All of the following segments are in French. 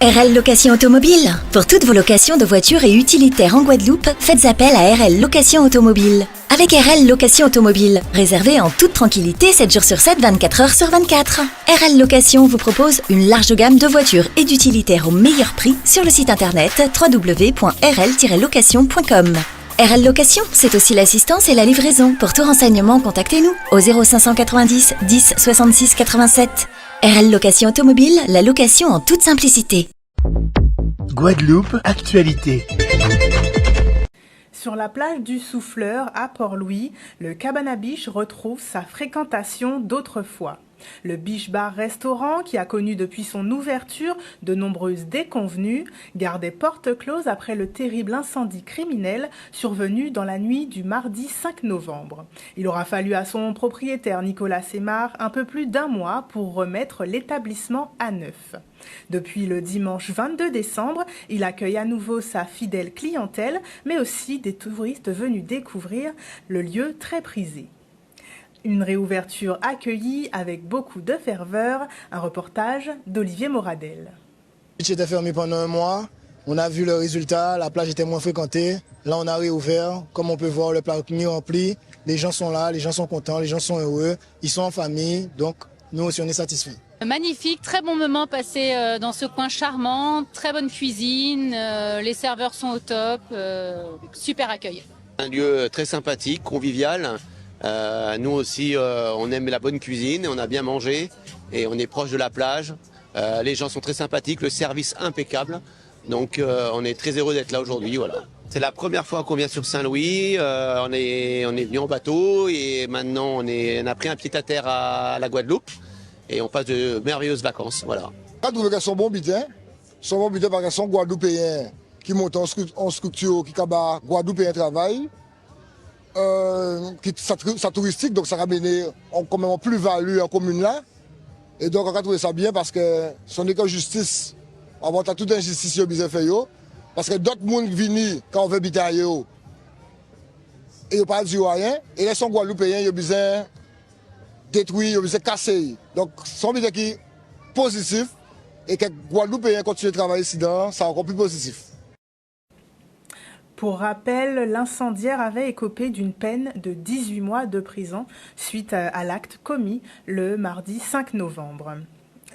RL Location Automobile. Pour toutes vos locations de voitures et utilitaires en Guadeloupe, faites appel à RL Location Automobile. Avec RL Location Automobile, réservez en toute tranquillité 7 jours sur 7, 24 heures sur 24. RL Location vous propose une large gamme de voitures et d'utilitaires au meilleur prix sur le site internet www.rl-location.com. RL Location, c'est aussi l'assistance et la livraison. Pour tout renseignement, contactez-nous au 0590 10 66 87. RL Location Automobile, la location en toute simplicité. Guadeloupe, actualité. Sur la plage du Souffleur à Port-Louis, le Cabane à Biche retrouve sa fréquentation d'autrefois. Le Biche Bar Restaurant, qui a connu depuis son ouverture de nombreuses déconvenues, gardait porte close après le terrible incendie criminel survenu dans la nuit du mardi 5 novembre. Il aura fallu à son propriétaire Nicolas Sémard un peu plus d'un mois pour remettre l'établissement à neuf. Depuis le dimanche 22 décembre, il accueille à nouveau sa fidèle clientèle, mais aussi des touristes venus découvrir le lieu très prisé. Une réouverture accueillie avec beaucoup de ferveur, un reportage d'Olivier Moradel. Le beach était fermé pendant un mois, on a vu le résultat, la plage était moins fréquentée. Là on a réouvert, comme on peut voir le parking est rempli, les gens sont là, les gens sont contents, les gens sont heureux, ils sont en famille, donc nous aussi on est satisfaits. Magnifique, très bon moment passé dans ce coin charmant, très bonne cuisine, les serveurs sont au top, super accueil. Un lieu très sympathique, convivial. Nous aussi, on aime la bonne cuisine, on a bien mangé et on est proche de la plage. Les gens sont très sympathiques, le service impeccable. Donc on est très heureux d'être là aujourd'hui. Voilà. C'est la première fois qu'on vient sur Saint-Louis. On est venu en bateau et maintenant on a pris un pied à terre à la Guadeloupe et on passe de merveilleuses vacances. Voilà. Quand vous regardez son bon bitin parce que son Guadeloupéen qui monte en structure, qui cabas Guadeloupéen travail. Ça touristique, donc ça ramène quand même plus-value en commune là. Et donc on a trouvé ça bien parce que son école justice, on va toute injustice au besoin fait parce que d'autres monde viennent quand on veut habiter ailleurs et ils pas dit rien et là son Guadeloupéen ils besoin détruire, ils besoin casser. Donc son bilan qui est positif et que Guadeloupéen continue de travailler ici dedans, c'est encore plus positif. Pour rappel, l'incendiaire avait écopé d'une peine de 18 mois de prison suite à l'acte commis le mardi 5 novembre.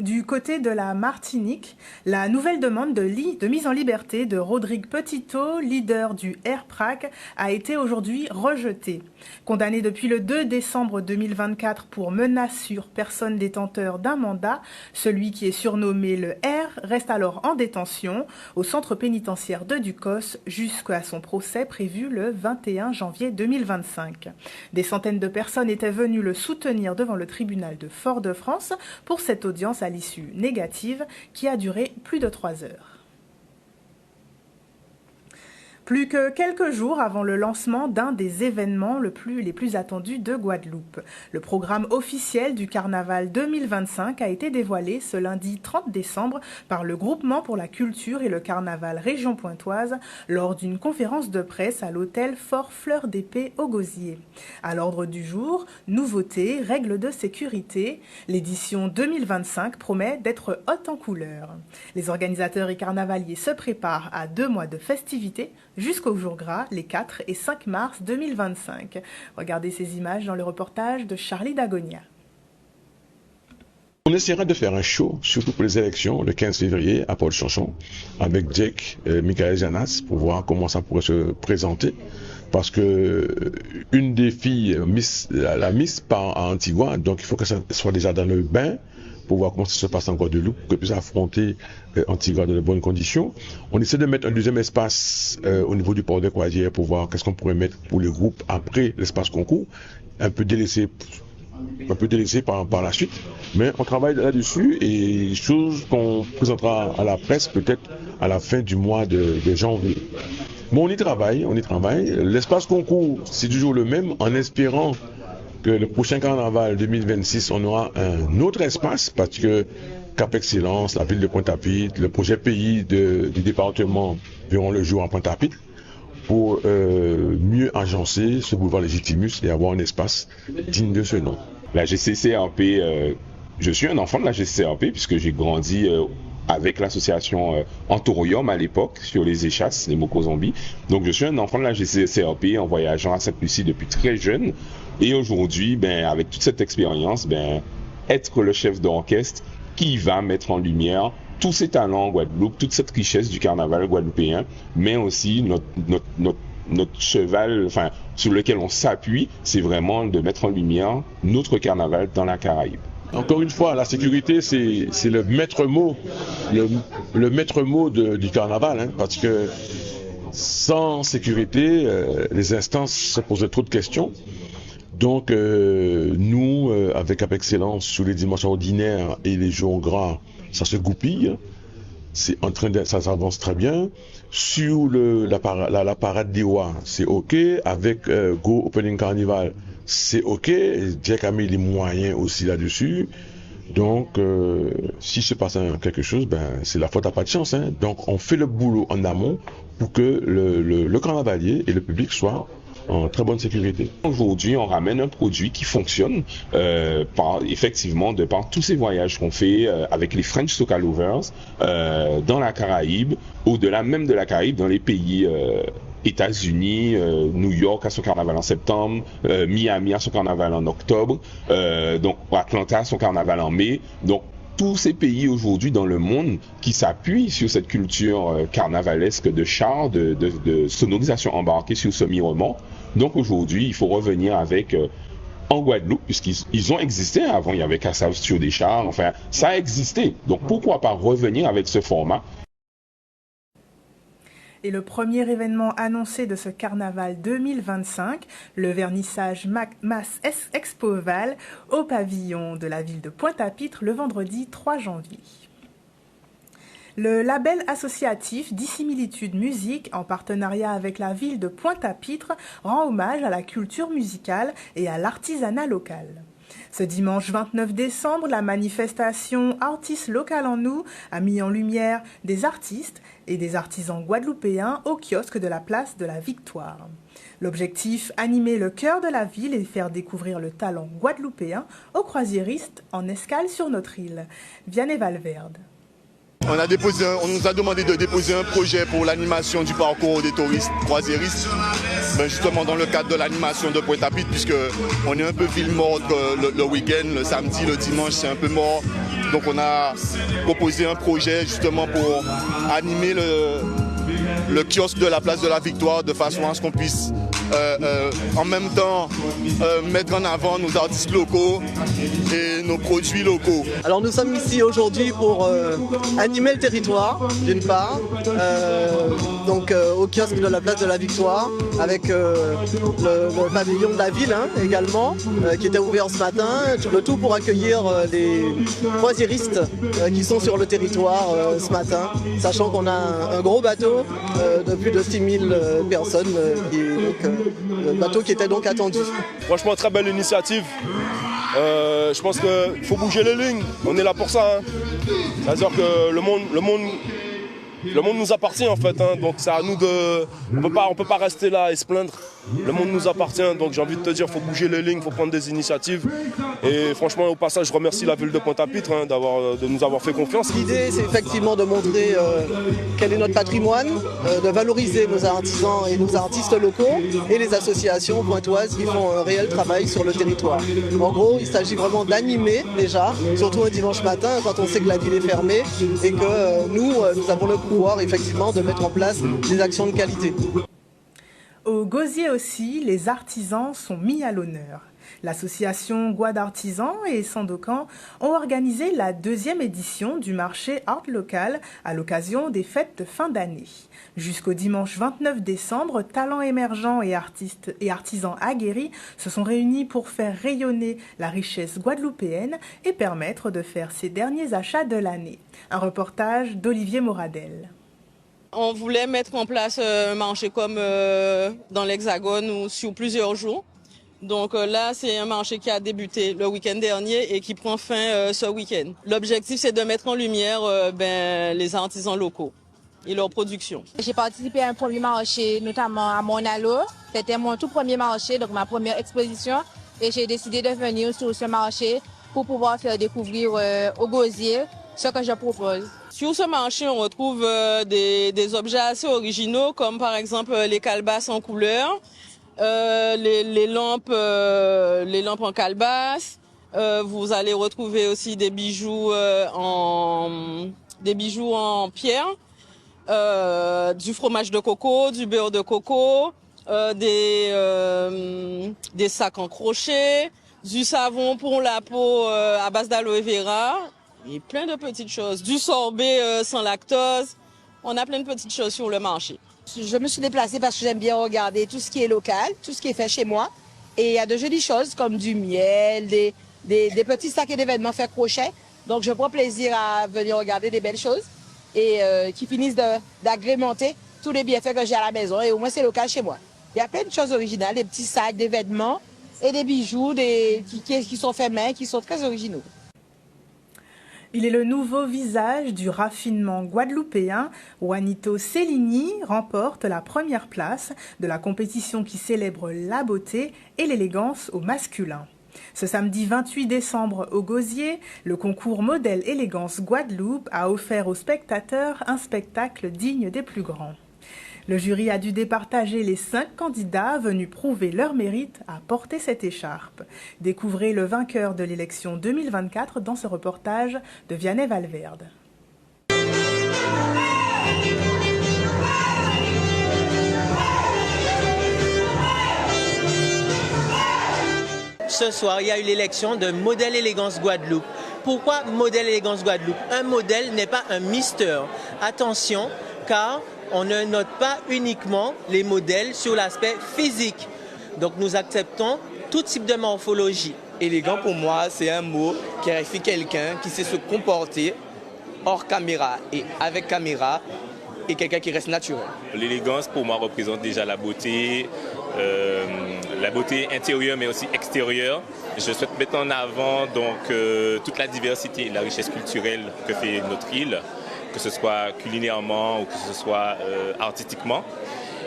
Du côté de la Martinique, la nouvelle demande de mise en liberté de Rodrigue Petitot, leader du RPRAC, a été aujourd'hui rejetée. Condamné depuis le 2 décembre 2024 pour menace sur personne détenteur d'un mandat, celui qui est surnommé le R reste alors en détention au centre pénitentiaire de Ducos jusqu'à son procès prévu le 21 janvier 2025. Des centaines de personnes étaient venues le soutenir devant le tribunal de Fort-de-France pour cette audience à l'issue négative qui a duré plus de 3 heures. Plus que quelques jours avant le lancement d'un des événements les plus attendus de Guadeloupe. Le programme officiel du Carnaval 2025 a été dévoilé ce lundi 30 décembre par le Groupement pour la culture et le Carnaval Région Pointoise lors d'une conférence de presse à l'hôtel Fort Fleur d'Épée au Gosier. À l'ordre du jour, nouveautés, règles de sécurité. L'édition 2025 promet d'être haute en couleurs. Les organisateurs et carnavaliers se préparent à 2 mois de festivités jusqu'au jour gras, les 4 et 5 mars 2025. Regardez ces images dans le reportage de Charlie Dagonia. On essaiera de faire un show, surtout pour les élections, le 15 février à Port-de-Chanson, avec Jake et Michael Janas, pour voir comment ça pourrait se présenter. Parce que une des filles, la Miss part à Antigua, donc il faut que ça soit déjà dans le bain, pour voir comment ça se passe en Guadeloupe, que puisse affronter Antigua dans de bonnes conditions. On essaie de mettre un deuxième espace au niveau du port de Croisière pour voir qu'est-ce qu'on pourrait mettre pour le groupe après l'espace concours, un peu délaissé par la suite, mais on travaille là-dessus et chose qu'on présentera à la presse peut-être à la fin du mois de janvier. Bon, on y travaille. L'espace concours, c'est toujours le même, en espérant que le prochain carnaval 2026, on aura un autre espace parce que Cap Excellence, la ville de Pointe-à-Pitre, le projet pays du département verront le jour en Pointe-à-Pitre pour mieux agencer ce boulevard Légitimus et avoir un espace digne de ce nom. La GCCRP, je suis un enfant de la GCCRP puisque j'ai grandi avec l'association Anthurium à l'époque sur les échasses, les Moko-Zombies. Donc je suis un enfant de la GCCRP en voyageant à Sainte-Lucie depuis très jeune. Et aujourd'hui, avec toute cette expérience, être le chef d'orchestre qui va mettre en lumière tous ces talents en Guadeloupe, toute cette richesse du carnaval guadeloupéen, mais aussi notre cheval, sur lequel on s'appuie, c'est vraiment de mettre en lumière notre carnaval dans la Caraïbe. Encore une fois, la sécurité, c'est le maître mot, le maître mot du carnaval, parce que sans sécurité, les instances se posent trop de questions. Donc, nous, avec Excellence, sur les dimanches ordinaires et les jours gras, ça se goupille. Ça s'avance très bien. Sur la parade des rois, c'est OK. Avec Go Opening Carnival, c'est OK. Jack a mis les moyens aussi là-dessus. Donc, si se passe quelque chose, c'est la faute à pas de chance. Donc, on fait le boulot en amont pour que le carnavalier et le public soient en très bonne sécurité. Aujourd'hui, on ramène un produit qui fonctionne par tous ces voyages qu'on fait avec les French Soca Lovers dans la Caraïbe, au-delà même de la Caraïbe, dans les pays États-Unis, New York à son carnaval en septembre, Miami à son carnaval en octobre, donc Atlanta à son carnaval en mai. Donc tous ces pays aujourd'hui dans le monde qui s'appuient sur cette culture carnavalesque de chars, de sonorisation embarquée sur semi-roman. Donc aujourd'hui, il faut revenir avec en Guadeloupe, puisqu'ils ont existé avant, il y avait Cassav sur des chars, ça a existé. Donc pourquoi pas revenir avec ce format? Et le premier événement annoncé de ce carnaval 2025, le vernissage Mass Expoval au pavillon de la ville de Pointe-à-Pitre le vendredi 3 janvier. Le label associatif Dissimilitude Musique, en partenariat avec la ville de Pointe-à-Pitre, rend hommage à la culture musicale et à l'artisanat local. Ce dimanche 29 décembre, la manifestation Artistes Local en nous a mis en lumière des artistes et des artisans guadeloupéens au kiosque de la place de la Victoire. L'objectif, animer le cœur de la ville et faire découvrir le talent guadeloupéen aux croisiéristes en escale sur notre île. Vianney Valverde. On nous a demandé de déposer un projet pour l'animation du parcours des touristes croisiéristes, justement dans le cadre de l'animation de Pointe-à-Pitre, puisque on est un peu ville morte le week-end, le samedi, le dimanche, c'est un peu mort. Donc on a proposé un projet justement pour animer le kiosque de la place de la Victoire de façon à ce qu'on puisse en même temps mettre en avant nos artistes locaux et nos produits locaux. Alors nous sommes ici aujourd'hui pour animer le territoire d'une part, au kiosque de la place de la Victoire avec le pavillon de la ville également qui était ouvert ce matin, le tout pour accueillir les croisiéristes qui sont sur le territoire ce matin, sachant qu'on a un gros bateau de plus de 6000 personnes le bateau qui était donc attendu. Franchement, très belle initiative. Je pense qu'il faut bouger les lignes. On est là pour ça. C'est-à-dire que le monde nous appartient en fait. Donc c'est à nous de... On peut pas rester là et se plaindre. Le monde nous appartient. Donc j'ai envie de te dire, il faut bouger les lignes, il faut prendre des initiatives. Et franchement, au passage, je remercie la ville de Pointe-à-Pitre de nous avoir fait confiance. L'idée, c'est effectivement de montrer quel est notre patrimoine, de valoriser nos artisans et nos artistes locaux et les associations pointoises qui font un réel travail sur le territoire. En gros, il s'agit vraiment d'animer déjà, surtout un dimanche matin quand on sait que la ville est fermée et que nous avons le pouvoir effectivement de mettre en place des actions de qualité. Au Gosier aussi, les artisans sont mis à l'honneur. L'association Guad Artisans et Sandokan ont organisé la 2e édition du marché Art Local à l'occasion des fêtes de fin d'année. Jusqu'au dimanche 29 décembre, talents émergents et artistes et artisans aguerris se sont réunis pour faire rayonner la richesse guadeloupéenne et permettre de faire ses derniers achats de l'année. Un reportage d'Olivier Moradel. On voulait mettre en place un marché comme dans l'Hexagone ou sur plusieurs jours. Donc là, c'est un marché qui a débuté le week-end dernier et qui prend fin ce week-end. L'objectif, c'est de mettre en lumière les artisans locaux et leur production. J'ai participé à un premier marché, notamment à Monalo. C'était mon tout premier marché, donc ma première exposition. Et j'ai décidé de venir sur ce marché pour pouvoir faire découvrir au Gosier ce que je propose. Sur ce marché, on retrouve des objets assez originaux, comme par exemple les calebasses en couleur, les lampes en calebasse. Vous allez retrouver aussi des bijoux en pierre, du fromage de coco, du beurre de coco, des sacs en crochet, du savon pour la peau à base d'aloe vera et plein de petites choses. Du sorbet sans lactose. On a plein de petites choses sur le marché. Je me suis déplacée parce que j'aime bien regarder tout ce qui est local, tout ce qui est fait chez moi. Et il y a de jolies choses comme du miel, des petits sacs d'événements faits crochet. Donc je prends plaisir à venir regarder des belles choses et qui finissent d'agrémenter tous les bienfaits que j'ai à la maison. Et au moins c'est local chez moi. Il y a plein de choses originales, des petits sacs d'événements et des bijoux qui sont faits main, qui sont très originaux. Il est le nouveau visage du raffinement guadeloupéen. Juanito Cellini remporte la première place de la compétition qui célèbre la beauté et l'élégance au masculin. Ce samedi 28 décembre au Gosier, le concours Modèle Élégance Guadeloupe a offert aux spectateurs un spectacle digne des plus grands. Le jury a dû départager les 5 candidats venus prouver leur mérite à porter cette écharpe. Découvrez le vainqueur de l'élection 2024 dans ce reportage de Vianney Valverde. Ce soir, il y a eu l'élection de Modèle Élégance Guadeloupe. Pourquoi Modèle Élégance Guadeloupe? Un modèle n'est pas un mister. Attention, car on ne note pas uniquement les modèles sur l'aspect physique. Donc nous acceptons tout type de morphologie. Élégant pour moi, c'est un mot qui qualifie quelqu'un qui sait se comporter hors caméra et avec caméra et quelqu'un qui reste naturel. L'élégance pour moi représente déjà la beauté intérieure mais aussi extérieure. Je souhaite mettre en avant donc toute la diversité et la richesse culturelle que fait notre île, que ce soit culinairement ou que ce soit artistiquement.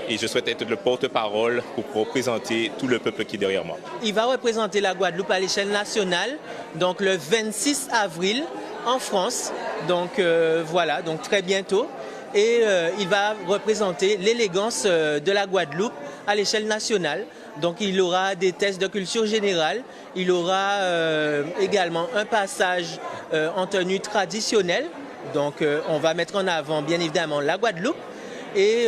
Et je souhaite être le porte-parole pour représenter tout le peuple qui est derrière moi. Il va représenter la Guadeloupe à l'échelle nationale, donc le 26 avril en France. Donc voilà, donc très bientôt. Et il va représenter l'élégance de la Guadeloupe à l'échelle nationale. Donc il aura des tests de culture générale, il aura également un passage en tenue traditionnelle. Donc on va mettre en avant bien évidemment la Guadeloupe et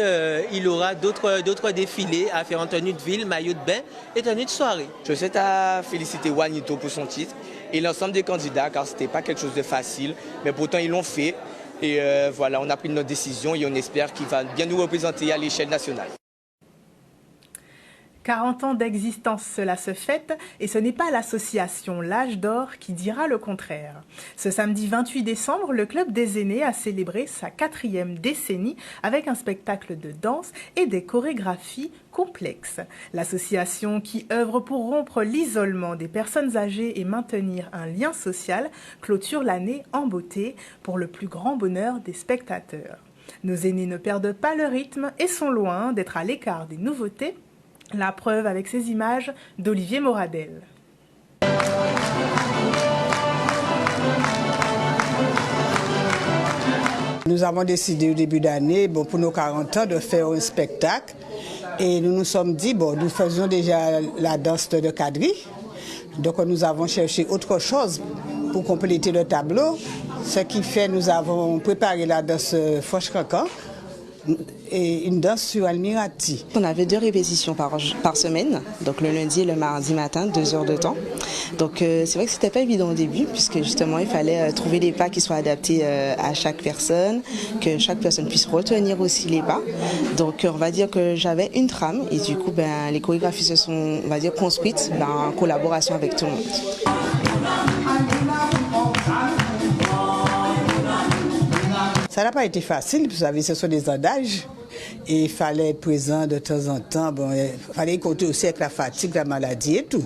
il aura d'autres défilés à faire en tenue de ville, maillot de bain et tenue de soirée. Je souhaite à féliciter Juanito pour son titre et l'ensemble des candidats car ce n'était pas quelque chose de facile, mais pourtant ils l'ont fait et voilà, on a pris notre décision et on espère qu'il va bien nous représenter à l'échelle nationale. 40 ans d'existence, cela se fête, et ce n'est pas l'association L'Âge d'Or qui dira le contraire. Ce samedi 28 décembre, le Club des Aînés a célébré sa 4e décennie avec un spectacle de danse et des chorégraphies complexes. L'association qui œuvre pour rompre l'isolement des personnes âgées et maintenir un lien social clôture l'année en beauté pour le plus grand bonheur des spectateurs. Nos aînés ne perdent pas le rythme et sont loin d'être à l'écart des nouveautés. La preuve avec ces images d'Olivier Moradel. Nous avons décidé au début d'année, pour nos 40 ans, de faire un spectacle. Et nous nous sommes dit, nous faisions déjà la danse de quadrille. Donc nous avons cherché autre chose pour compléter le tableau. Ce qui fait, nous avons préparé la danse Foch-Cancan et une danse sur Almirati. On avait 2 répétitions par semaine, donc le lundi et le mardi matin, 2 heures de temps. Donc c'est vrai que c'était pas évident au début, puisque justement il fallait trouver des pas qui soient adaptés à chaque personne, que chaque personne puisse retenir aussi les pas. Donc on va dire que j'avais une trame et du coup les chorégraphies se sont, on va dire, construites en collaboration avec tout le monde. Ça n'a pas été facile, vous savez, ce sont des adages. Et il fallait être présent de temps en temps. Il fallait compter aussi avec la fatigue, la maladie et tout.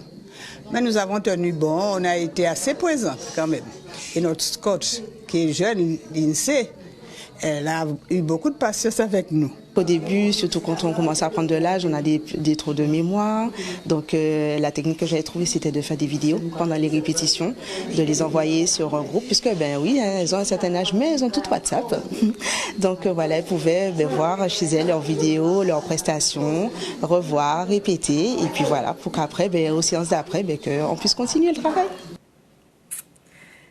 Mais nous avons tenu bon, on a été assez présents quand même. Et notre coach, qui est jeune, l'INSEE, elle a eu beaucoup de patience avec nous. Au début, surtout quand on commence à prendre de l'âge, on a des trous de mémoire. Donc la technique que j'avais trouvée, c'était de faire des vidéos pendant les répétitions, de les envoyer sur un groupe, puisque oui, elles ont un certain âge, mais elles ont tout WhatsApp. Donc voilà, elles pouvaient voir chez elles leurs vidéos, leurs prestations, revoir, répéter, et puis voilà, pour qu'après, aux séances d'après, qu'on puisse continuer le travail.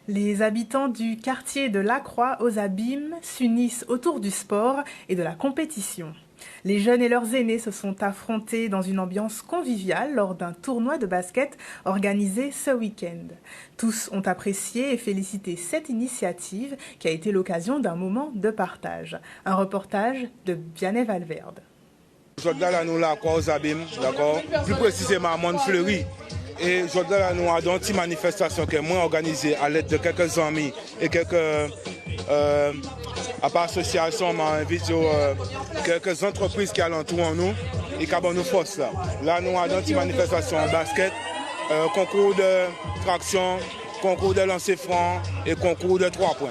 Les habitants du quartier de Lacroix aux Abîmes s'unissent autour du sport et de la compétition. Les jeunes et leurs aînés se sont affrontés dans une ambiance conviviale lors d'un tournoi de basket organisé ce week-end. Tous ont apprécié et félicité cette initiative qui a été l'occasion d'un moment de partage. Un reportage de Vianney Valverde. Aujourd'hui, nous Lacroix aux Abîmes, d'accord, plus précisément à Montfleury. Et aujourd'hui, nous avons une petite manifestation qui est moins organisée à l'aide de quelques amis et quelques associations, quelques entreprises qui alentourent nous et qui ont nous force là. Là, nous avons une petite manifestation en basket, concours de traction, concours de lancer franc et concours de 3 points.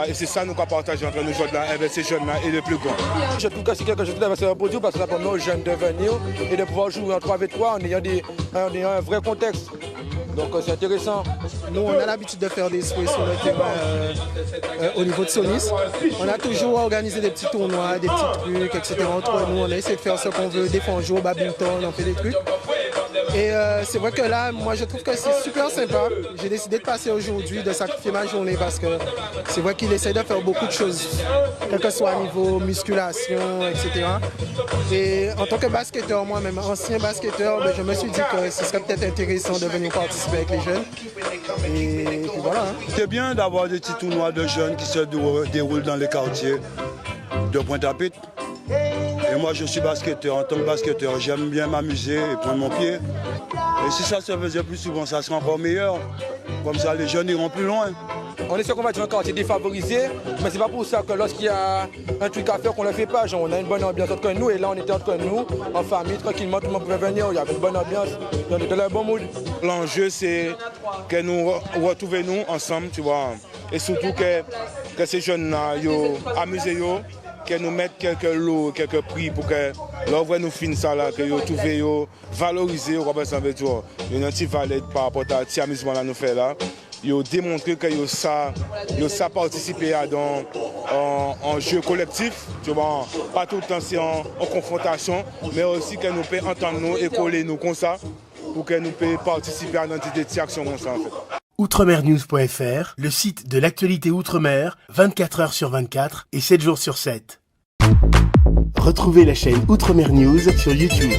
Et c'est ça nous avons partagé entre nous aujourd'hui avec ces jeunes-là et les plus grands. Je trouve que c'est quelque chose qui est important parce que ça permet aux jeunes de venir et de pouvoir jouer en 3v3 en ayant un vrai contexte. Donc c'est intéressant. Nous, on a l'habitude de faire des souhaits sur le terrain au niveau de Sonis. On a toujours organisé des petits tournois, des petits trucs, etc. Entre nous, on a essayé de faire ce qu'on veut. Des fois, on joue au badminton, on fait des trucs. Et c'est vrai que là, moi, je trouve que c'est super sympa. J'ai décidé de passer aujourd'hui, de sacrifier ma journée parce que c'est vrai qu'il essaie de faire beaucoup de choses, quel que soit au niveau musculation, etc. Et en tant que basketteur, moi-même, ancien basketteur, je me suis dit que ce serait peut-être intéressant de venir participer avec les jeunes. Et puis voilà. C'est bien d'avoir des petits tournois de jeunes qui se déroulent dans les quartiers de Pointe-à-Pitre. Et moi, je suis basketteur. En tant que basketteur, j'aime bien m'amuser et prendre mon pied. Et si ça se faisait plus souvent, ça serait encore meilleur. Comme ça, les jeunes iront plus loin. On est sûr qu'on va être un quartier défavorisé, mais c'est pas pour ça que lorsqu'il y a un truc à faire qu'on ne le fait pas. Genre, on a une bonne ambiance entre nous et là, on était entre nous, en famille, tranquillement, tout le monde pouvait venir. Il y avait une bonne ambiance, on était dans un bon mood. L'enjeu, c'est que nous retrouvions ensemble, tu vois. Et surtout que ces jeunes-là, amusez-vous. Que nous mettent quelques lots, quelques prix pour que l'œuvre nous finisse ça là, que nous trouvions valoriser, comme ça veut dire. Il y a un petit valide par rapport à cet amusement là nous fait là. Ils ont démontré que ils ça participer à en jeu collectif, tu vois, pas tout le temps c'est en confrontation, mais aussi que nous pouvons entendre nous et coller nous comme ça, pour que nous puissions participer à des actions comme ça en fait. Outremernews.fr, le site de l'actualité Outre-mer, 24 heures sur 24 et 7 jours sur 7. Retrouvez la chaîne Outremer News sur YouTube.